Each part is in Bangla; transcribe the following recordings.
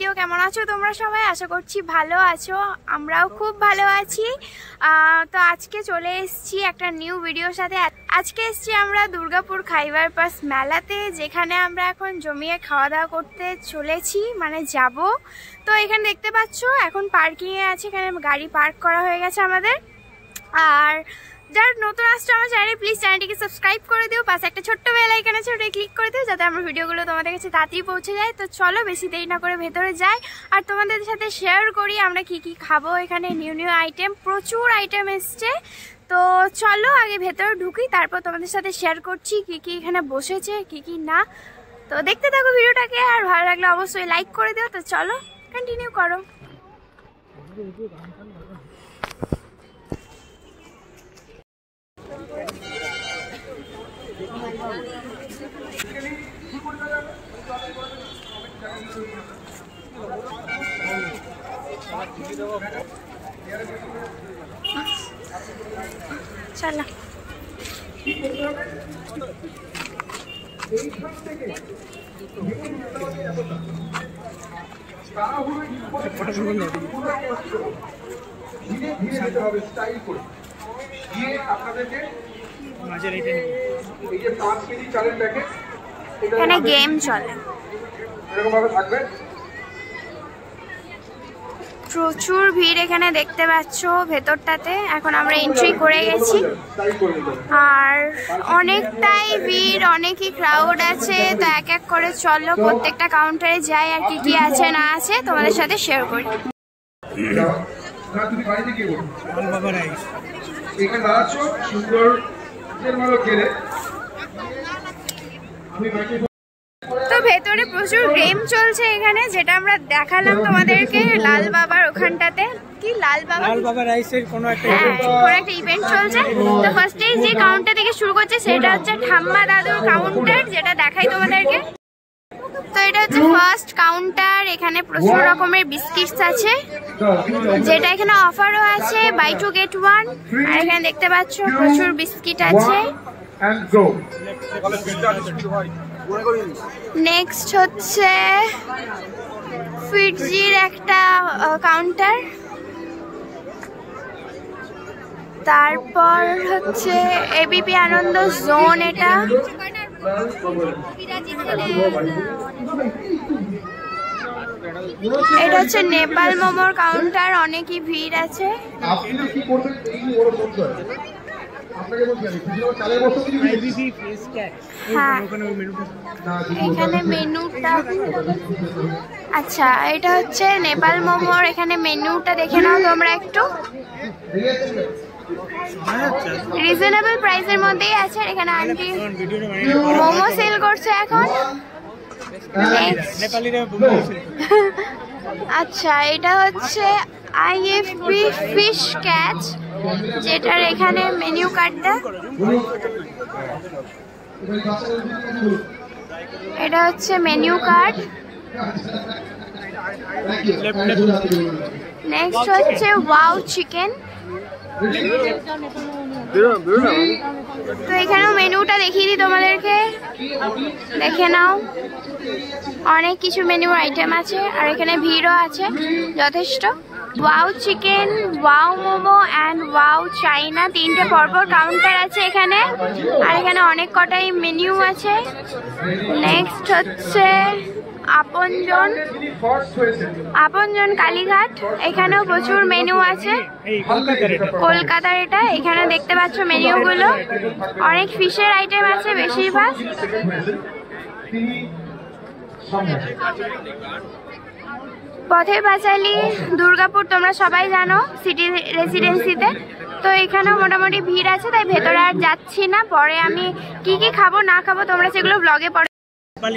দিও। কেমন আছো তোমরা সবাই? আশা করছি ভালো আছো, আমরাও খুব ভালো আছি। তো আজকে চলে এসেছি একটা নিউ ভিডিওর সাথে। আজকে এসেছি আমরা দুর্গাপুর খাইবার পাস মেলাতে, যেখানে আমরা এখন জমিয়ে খাওয়া দাওয়া করতে চলেছি, মানে যাব। তো এখানে দেখতে পাচ্ছ এখন পার্কিংয়ে আছে, এখানে গাড়ি পার্ক করা হয়ে গেছে আমাদের। আর যারা নতুন আসছো আমার চ্যানেলে, প্লিজ চ্যানেলটিকে সাবস্ক্রাইব করে দিও, পাশে একটা ছোট্ট বেল আইকন আছে, ওটা ক্লিক করে দিও যাতে আমার ভিডিওগুলো তোমাদের কাছে তাড়াতাড়ি পৌঁছে যায়। তো চলো বেশি দেরি না করে ভেতরে যাই আর তোমাদের সাথে শেয়ার করি আমরা কি কি খাবো। এখানে নিউ নিউ আইটেম, প্রচুর আইটেম এসছে। তো চলো আগে ভেতরে ঢুকি, তারপর তোমাদের সাথে শেয়ার করছি কি কি এখানে বসেছে, কি কি না। তো দেখতে থাকো ভিডিওটাকে, আর ভালো লাগলে অবশ্যই লাইক করে দিও। তো চলো কন্টিনিউ করো। চলো এখানে গেম চলে, প্রচুর ভিড় এখানে দেখতে পাচ্ছ ভেতরটাতে। এখন আমরা এন্ট্রি করে গেছি আর অনেকটাই ভিড়, অনেকই ক্রাউড আছে। তো এক এক করে চলো প্রত্যেকটা কাউন্টারে যাই আর কি কি আছে না আছে তোমাদের সাথে শেয়ার করি। তো ভেতরে প্রচুর গেম চলছে এখানে, যেটা আমরা দেখালাম তোমাদেরকে লাল বাবার ওখানটাতে। কি লাল বাবা রাইসের কোনো একটা ইভেন্ট চলছে। তো ফার্স্টেই যে কাউন্টার থেকে শুরু করছে সেটা হচ্ছে ঠাম্মা দাদুর কাউন্টার, যেটা দেখাই তোমাদেরকে। তো এটা হচ্ছে ফার্স্ট কাউন্টার। এখানে প্রচুর রকমের বিস্কিটস আছে, যেটা এখানে অফারও আছে, বাই টু গেট ওয়ান। আর এখানে দেখতে পাচ্ছ প্রচুর বিস্কিট আছে। নেক্সট হচ্ছে ফিটজির একটা কাউন্টার। তারপর হচ্ছে এবিপি আনন্দ জোন, এটা। এটা হচ্ছে নেপাল মোমোর কাউন্টার, অনেকই ভিড় আছে। হ্যাঁ, এখানে মেনুটা, আচ্ছা এটা হচ্ছে নেপাল মোমোর। এখানে মেনুটা দেখে নাও তোমরা একটু, রিজনেবল প্রাইসের মধ্যেই আছে। এখানে আন্টি মোমো সেল করছে এখন। আচ্ছা এটা হচ্ছে আইএফবি ফিশ ক্যাচ, যেটার এখানে মেনু কার্ডটা। এটা হচ্ছে মেনু কার্ড। নেক্সট হচ্ছে ওয়াও চিকেন। তো এখানেও মেনুটা দেখিয়ে দিই তোমাদেরকে, দেখে নাও। অনেক কিছু মেনু আইটেম আছে আর এখানে ভিড়ও আছে যথেষ্ট। Wow chicken, wow momo and wow China, তিনটে পরপর কাউন্টার আছে এখানে। আর এখানে অনেক কটাই মেনু আছে। নেক্সট হচ্ছে আপনজন কালীঘাট, এখানেও প্রচুর মেনু আছে। কলকাতার এটা। এখানে দেখতে পাচ্ছ মেনুগুলো, অনেক ফিশের আইটেম আছে বেশিরভাগ। পথের পাঁচালী দুর্গাপুর তোমরা সবাই জানো, সিটি রেসিডেন্সিতে। তো এখানেও মোটামুটি ভিড় আছে, তাই ভেতরে আর যাচ্ছি না। পরে আমি কি কি খাবো না খাবো তোমরা সেগুলো ব্লগে পরে।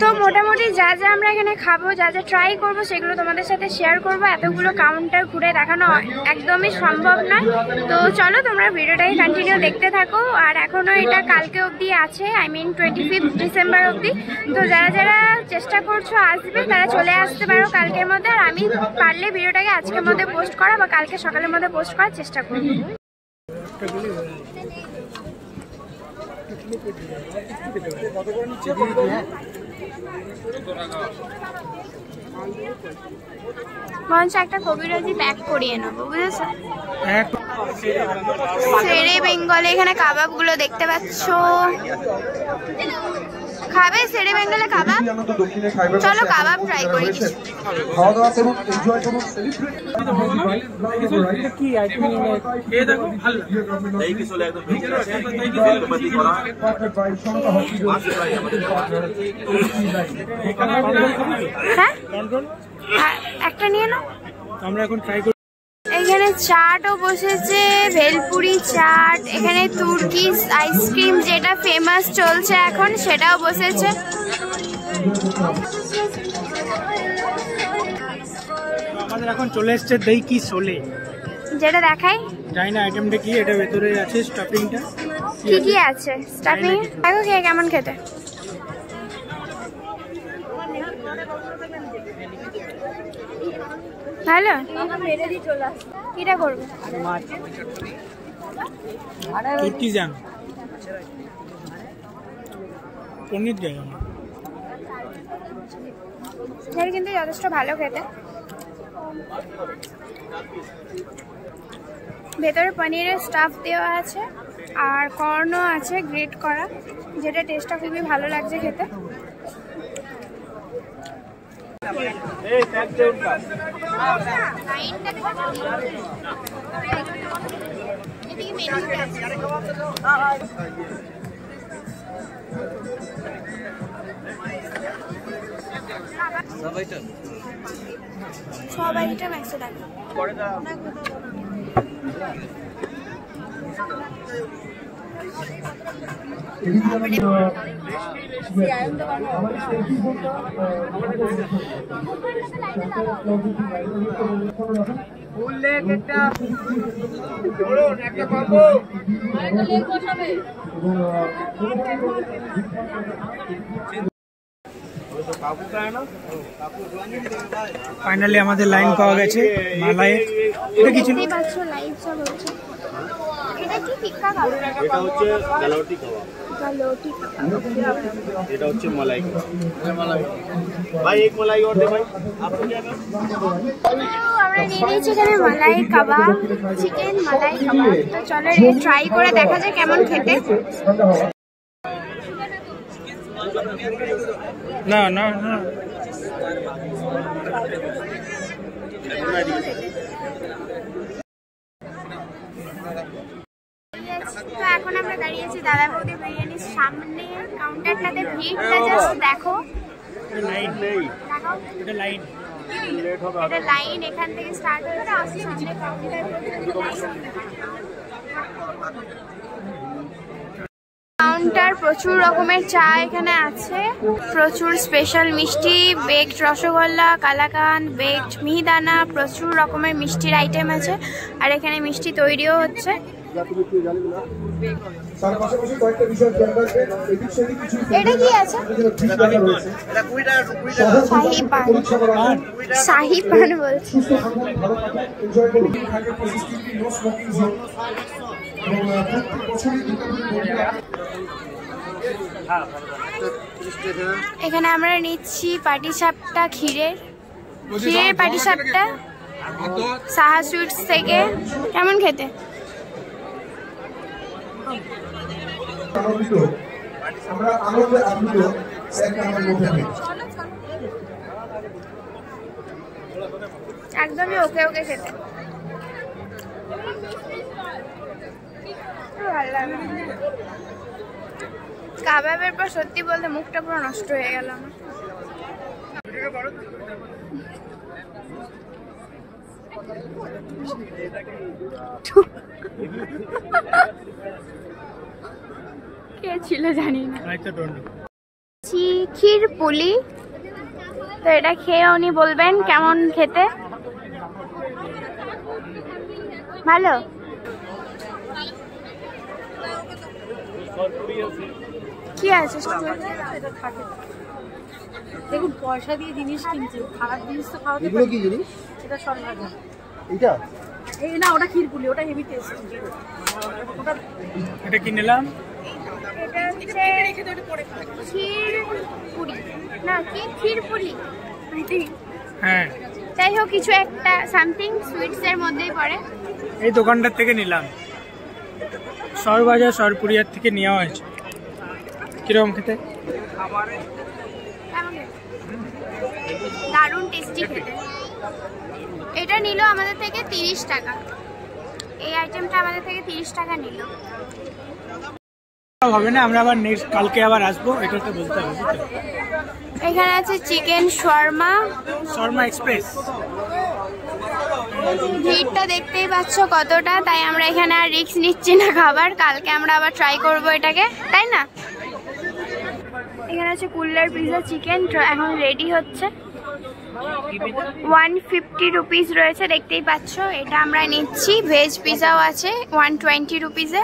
তো মোটামুটি যা যা আমরা এখানে খাবো, যা যা ট্রাই করবো সেগুলো তোমাদের সাথে শেয়ার করবো। এতগুলো কাউন্টার ঘুরে দেখানো একদমই সম্ভব নয়। তো চলো তোমরা ভিডিওটাই কন্টিনিউ দেখতে থাকো। আর এখনো এটা কালকে অবধি আছে, আই মিন 25 ডিসেম্বর অবধি। তো যারা যারা চেষ্টা করছো আসবে, তারা চলে আসতে পারো কালকের মধ্যে। আর আমি পারলে ভিডিওটাকে আজকের মধ্যে পোস্ট করা বা কালকে সকালের মধ্যে পোস্ট করার চেষ্টা করবো। মঞ্চ একটা কবিরাজি প্যাক করিয়ে নেবো, বুঝেছো? শেরে বেঙ্গলে এখানে কাবাব গুলো দেখতে পাচ্ছ। খাবে শেরে বেঙ্গলে কাবাব? চলো কাবাব ট্রাই করি। খাওয়া দাওয়া করুন, এনজয় করুন, হ্যাঁ একটা নিয়ে নাও। আমরা এখন ট্রাই করি। এখানে চাটও বসেছে, ভেলপুরি চাট। এখানে তুর্কিশ আইসক্রিম যেটা ফেমাস চলছে এখন, সেটাও বসেছে। আমাদের এখন চলে এসছে দই কি সোলে, যেটা দেখাই জানি না আইটেমটা কি। এটা ভেতরে আছে স্টাফিংটা, কি কি আছে স্টাফিং। দেখো খেয়ে কেমন খেতে। ভালো। কিটা করবো? তুর্কি জ্যাম, পনির জ্যাম। এটা কিন্তু যথেষ্ট ভালো খেতে। ভেতরে পনিরের স্টাফ দেওয়া আছে আর কর্নও আছে গ্রেট করা, যেটা টেস্টটা খুবই ভালো লাগছে খেতে। সব আইটেম 100 টাকা। ফাইনালি আমাদের লাইন পাওয়া গেছে মালাইয়ের। এটা কি ছিল? লাইভ সব হচ্ছে। এটা কি টিক্কা কাবাব? এটা হচ্ছে গালাউটি কাবাব, গালোটি কাবাব। এটা হচ্ছে मलाई কাবাব। ভাই এক मलाई और दे भाई। आपको क्या है? আমরা নিয়ে নিয়েছি এখানে মালাই কাবাব, চিকেন মালাই কাবাব। তো চলো ট্রাই করে দেখা যায় কেমন খেতে। না না না, তো এখন আমরা দাঁড়িয়েছি দাদা বৌদি বিরিয়ানির সামনে। কাউন্টারটাতে ভিড়টা জাস্ট দেখো। লাইন नहीं, দেখাও এটা লাইন। लेट होगा। এটা লাইন এখান থেকে স্টার্ট হয়ে গেছে। সামনে কাউন্টার কাউন্টার প্রচুর রকমের চা এখানে আছে, প্রচুর স্পেশাল মিষ্টি, বেকড রসগোল্লা, কালাকান, বেকড মিহিদানা, প্রচুর রকমের মিষ্টির আইটেম আছে। আর এখানে মিষ্টি তৈরিও হচ্ছে। এটা কি আছে? শাহি পান। শাহি পান বলছি। এখানে আমরা নিচ্ছি পাটিসাপটা, ক্ষীরের পাটিসাপটা সাহা সুইটস থেকে। কেমন খেতে? একদমই ওকে ওকে খেতে। ভালো লাগে। কাবাবের পর সত্যি বলতে মুখটা পুরো নষ্ট হয়ে গেল আমার। কে ছিল জানি না। ক্ষীর পুলি। তো এটা খেয়ে উনি বলবেন কেমন খেতে। ভালো। কি আছে? দেখুন পয়সা দিয়ে জিনিস কিনছে, খারাপ জিনিস তো খাওয়াতে এগুলো কি জিনিস? এটা সব ভাজা। এটা এই না, ওটা ক্ষীরপুলি, ওটা হেভি টেস্ট। এটা কি নিলাম? এটা হচ্ছে ক্ষীর পুরি না কি ক্ষীর পুলি। হ্যাঁ, যাই হোক কিছু একটা সামথিং সুইটস এর মধ্যেই পড়ে। এই দোকানটার থেকে নিলাম, সরবাজার সরপুরিয়ার থেকে নেওয়া হয়েছে। কিরকম খেতে? দারুণ টেস্টি খেতে। এটা নিল আমাদের থেকে 30 টাকা, এই আইটেমটা আমাদের থেকে 30 টাকা নিল। হবে না, আমরা আবার নেক্সট কালকে আবার আসবো, এটা তো বলতে হবে। এখানে আছে চিকেন শর্মা, শর্মা এক্সপ্রেস। ভিড়টা দেখতেই পাচ্ছ কতটা, তাই আমরা এখানে আর রিস্ক নিচ্ছি না খাবার, কালকে আমরা আবার ট্রাই করব এটাকে, তাই না? এখানে আছে কুল্লার পিৎজা চিকেন, এখন রেডি হচ্ছে। 150 রুপিস রয়েছে, দেখতেই পাচ্ছ। এটা আমরা নিচ্ছি। ভেজ পিৎজাও আছে 120 রুপিসে,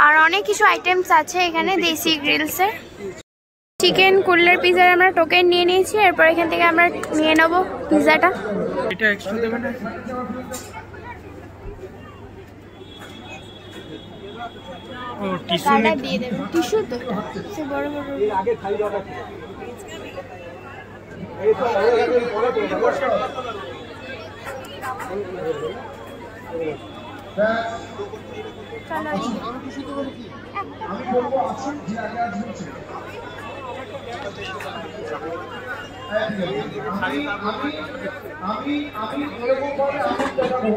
আর অনেক কিছু আইটেমস আছে এখানে দেশি গ্রিলসের। চিকেন কুল্লার পিৎজার আমরা টোকেন নিয়ে নিয়েছি, এরপর এখান থেকে আমরা নিয়ে নেবো পিৎজাটা। এটা এক্সট্রা দেবে না? ও টিস্যু দিয়ে দেবে, টিস্যু তো সে বড় বড়। আমি বলবো আসুন যে আগে আসছে আমি এরকম ভাবে আসুন দেখাবো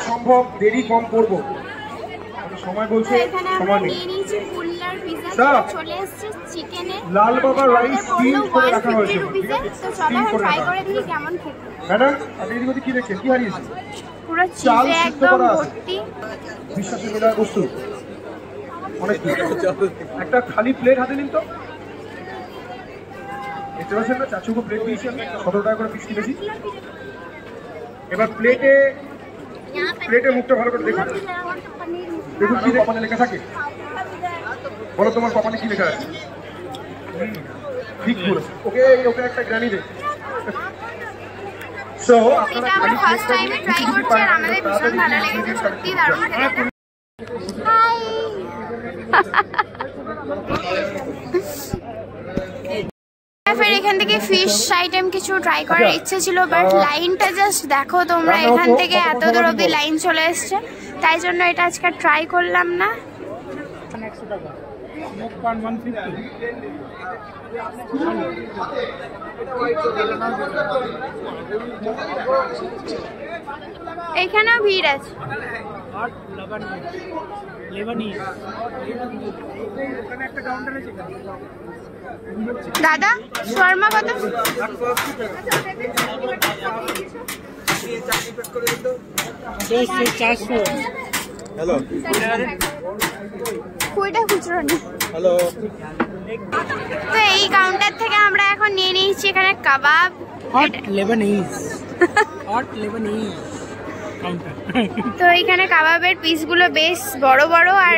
সম্ভব, দেরি কম করবো, সময় বলছে সময় নেই। চলে এসেছে চিকেনের লাল বাবা রাইস স্টিম করে রাখা হয়েছে। তো চলো ট্রাই করে দেখি কেমন খেতে। ম্যাডাম আপনি এদিকে কি দেখছেন, কি হারিয়েছে? পুরো চিজে একদম ভর্তি, বিশ্বাসে মেলার বস্তু অনেক। একটা খালি প্লেট হাতে নিন তো, দেখতে পাচ্ছেন না 400 প্লেট দিয়েছি আমি, 17 টাকা করে পিস কিনেছি। এবার প্লেটে মুখটা ভালো করে দেখুন, দেখুন কি কপালে লেখা থাকে, বলো তোমার কপালে কি লেখা আছে? ঠিক বলেছে। ওকে একটা গ্রানি দে। সো এটা আমরা ফার্স্ট টাইমে ট্রাই করছি আর আমাদের ভীষণ ভালো লেগেছে, সত্যি দারুণ খেতে। হাই ফের এখান থেকে ফিশ আইটেম কিছু ট্রাই করার ইচ্ছে ছিল, বাট লাইনটা জাস্ট দেখো তোমরা, এখান থেকে এত দূর অব্দি লাইন চলে এসছে, তাই জন্য এটা আজকে ট্রাই করলাম না। 100 টাকা, মুখ পান 150। এখানেও ভিড় আছে। দাদা শর্মা কত? হ্যালো, কুড়িটা খুচরো নেই। হ্যালো। তো এই কাউন্টার থেকে আমরা এখন নিয়ে নিয়েছি এখানে কাবাব, hot Lebanese, hot Lebanese counter. তো এখানে কাবাবের পিসগুলো বেশ বড় বড়, আর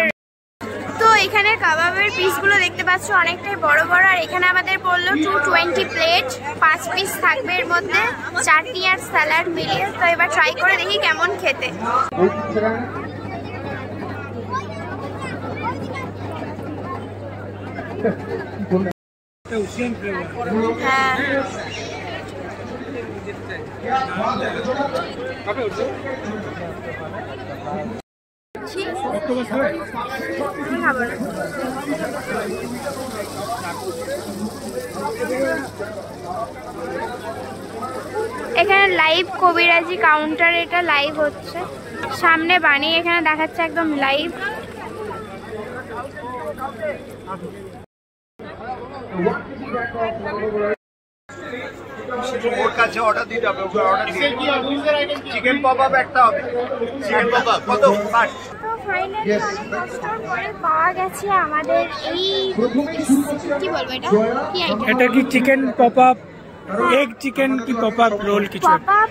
তো এখানে কাবাবের পিসগুলো দেখতে পাচ্ছ অনেকটাই বড় বড়, আর এখানে আমাদের বললো 220 প্লেট, 5 পিস থাকবে এর মধ্যে, চাটনি আর স্যালাড মিলিয়ে। তো এবার ট্রাই করে দেখি কেমন খেতে। হ্যাঁ এখানে লাইভ কবিরাজি কাউন্টার, এটা লাইভ হচ্ছে, সামনে বানিয়ে এখানে দেখাচ্ছে একদম লাইভ। ওর কাছে অর্ডার দিতে হবে, ওকে অর্ডার দিতে। চিকেন পপআপ একটা হবে, চিকেন পপআপ কত? 60। তো ফাইনালি অনেক কষ্টর পরে পাওয়া গেছে আমাদের এই, কি বলবো এটা কি আইটেম? এটা কি চিকেন পপআপ, এগ চিকেন কি পপআপ রোল কিছু? পপআপ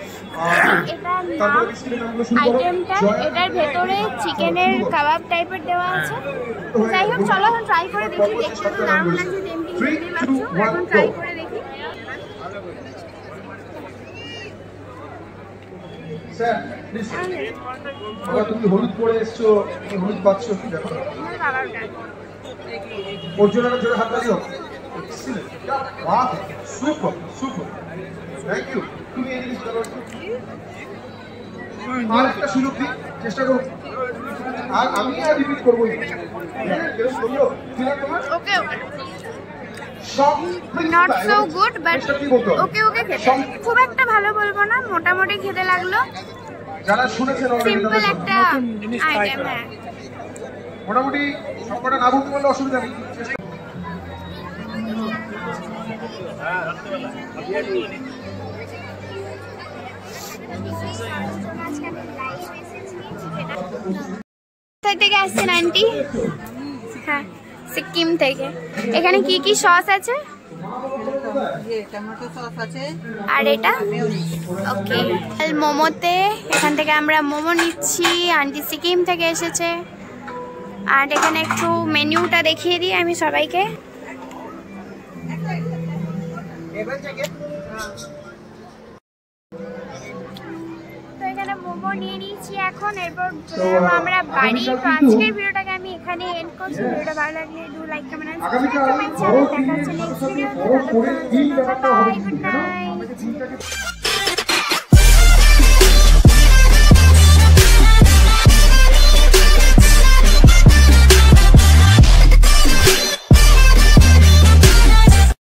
এটা নাম আইটেমটা, এটার ভেতরে চিকেনের কাবাব টাইপের দেওয়া আছে। যাই হোক চলো এখন ট্রাই করে দেখি, দেখতে তো দারুণ লাগছে, টেম্পটিং দেখতেই পাচ্ছ, এখন ট্রাই করে দেখি। স্যার প্লিজ, তুমি হলুদ পরে এসছো, হলুদ পাচ্ছ কি ব্যাপার? কাবাবটা ওর জন্য জোরে হাত লাগিও। Super super, thank you. তুমি এই জিনিসটা করো, আর একটা সুযোগ দিই, চেষ্টা করো। আর আমি আর রিপিট করবো, এরকম করলো তোমার okay okay, not so good but okay okay খেতে, খুব একটা ভালো বলবো না, মোটামুটি খেতে লাগলো। যারা শুনেছেন সিম্পল একটা আইটেম। হ্যাঁ মোটামুটি সবকটা না বলতে পারলে অসুবিধা নেই। কোথায় থেকে আসছেন আন্টি? হ্যাঁ সিকিম থেকে। এখানে কি কি সস আছে? টমেটো সস আছে আর এটা ওকে। মোমোতে এখান থেকে আমরা মোমো নিচ্ছি, আন্টি সিকিম থেকে এসেছে। আর এখানে একটু মেনুটা দেখিয়ে দিই আমি সবাইকে। তো এখানে মোমো নিয়ে নিয়েছি এখন, এরপর আমরা বাড়ি। তো আজকের ভিডিওটাকে আমি এখানে এন্ড করছি। ভিডিওটা ভালো লাগলে do like comment and subscribe. দেখা হচ্ছে নেক্সট ভিডিওতে। Good night.